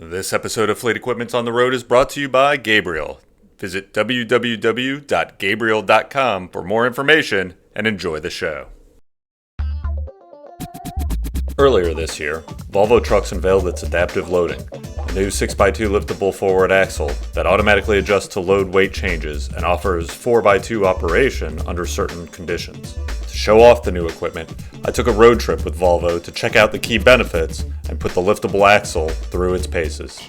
This episode of Fleet Equipment's on the Road is brought to you by Gabriel. Visit www.gabriel.com for more information and enjoy the show. Earlier this year, Volvo Trucks unveiled its Adaptive Loading, a new 6x2 liftable forward axle that automatically adjusts to load weight changes and offers 4x2 operation under certain conditions. To show off the new equipment, I took a road trip with Volvo to check out the key benefits and put the liftable axle through its paces.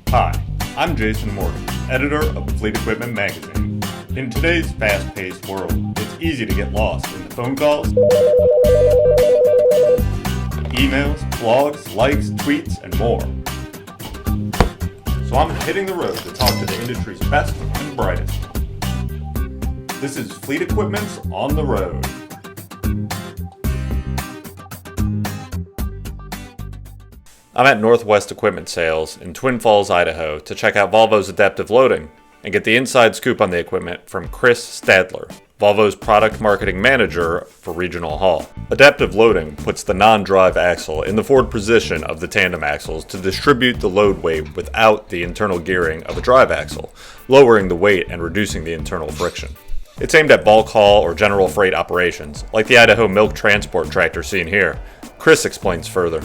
Hi, I'm Jason Morgan, editor of Fleet Equipment Magazine. In today's fast-paced world, it's easy to get lost in the phone calls, emails, blogs, likes, tweets, and more. So I'm hitting the road to talk to the industry's best and brightest. This is Fleet Equipment's On the Road. I'm at Northwest Equipment Sales in Twin Falls, Idaho to check out Volvo's Adaptive Loading and get the inside scoop on the equipment from Chris Stadler, Volvo's product marketing manager for Regional Haul. Adaptive Loading puts the non-drive axle in the forward position of the tandem axles to distribute the load weight without the internal gearing of a drive axle, lowering the weight and reducing the internal friction. It's aimed at bulk haul or general freight operations, like the Idaho milk transport tractor seen here. Chris explains further.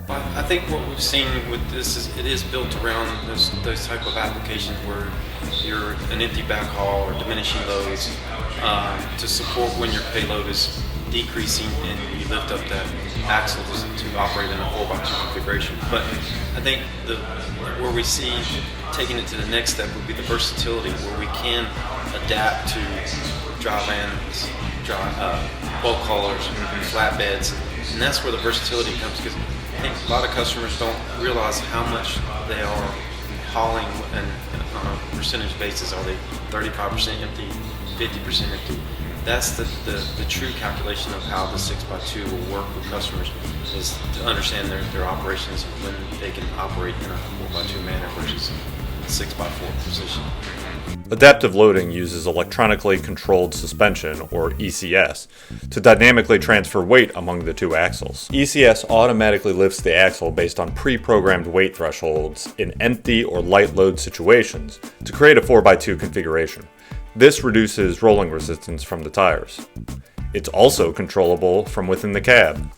I think what we've seen with this is it is built around those type of applications where you're an empty backhaul or diminishing loads to support when your payload is decreasing and you lift up that axle to operate in a 4x2 configuration. But I think where we see taking it to the next step would be the versatility where we can adapt to dry vans, bulk haulers, flatbeds, and that's where the versatility comes, because I think a lot of customers don't realize how much they are hauling and on a percentage basis. Are they 35% empty, 50% empty? That's the true calculation of how the 6x2 will work with customers, is to understand their operations when they can operate in a 4x2 manner versus a 6x4 position. Adaptive Loading uses electronically controlled suspension, or ECS, to dynamically transfer weight among the two axles. ECS automatically lifts the axle based on pre-programmed weight thresholds in empty or light load situations to create a 4x2 configuration. This reduces rolling resistance from the tires. It's also controllable from within the cab.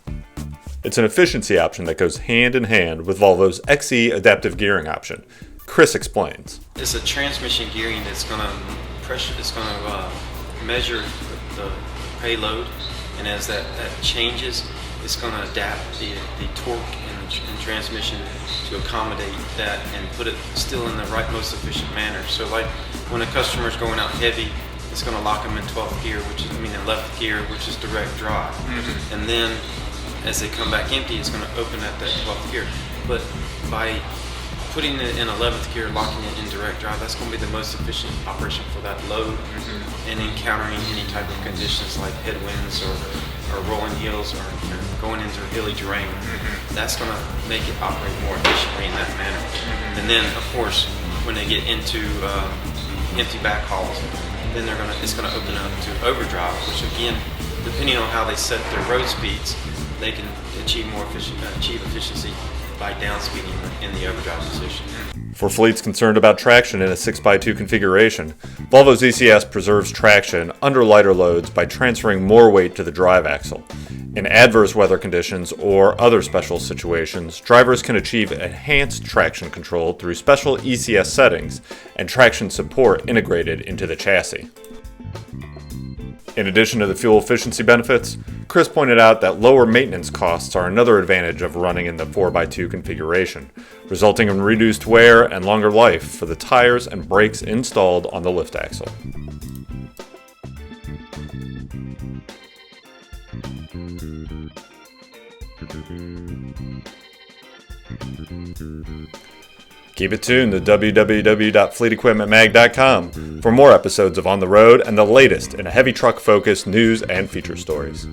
It's an efficiency option that goes hand in hand with Volvo's XE adaptive gearing option. Chris explains. It's a transmission gearing that's going to measure the payload, and as that changes, it's going to adapt the torque and transmission to accommodate that and put it still in the most efficient manner. So like when a customer is going out heavy, it's going to lock them in 12th gear, 11th gear, which is direct drive. Mm-hmm. And then as they come back empty, it's going to open at that 12th gear. But by putting it in 11th gear, locking it in direct drive, that's going to be the most efficient operation for that load, and encountering any type of conditions like headwinds or rolling hills or going into a hilly terrain. That's going to make it operate more efficiently in that manner. And then, of course, when they get into empty backhauls, then it's going to open up to overdrive, which again, depending on how they set their road speeds, they can achieve efficiency by downspeeding in the overdrive position. For fleets concerned about traction in a 6x2 configuration, Volvo's ECS preserves traction under lighter loads by transferring more weight to the drive axle. In adverse weather conditions or other special situations, drivers can achieve enhanced traction control through special ECS settings and traction support integrated into the chassis. In addition to the fuel efficiency benefits, Chris pointed out that lower maintenance costs are another advantage of running in the 4x2 configuration, resulting in reduced wear and longer life for the tires and brakes installed on the lift axle. Keep it tuned to www.fleetequipmentmag.com for more episodes of On the Road and the latest in heavy truck-focused news and feature stories.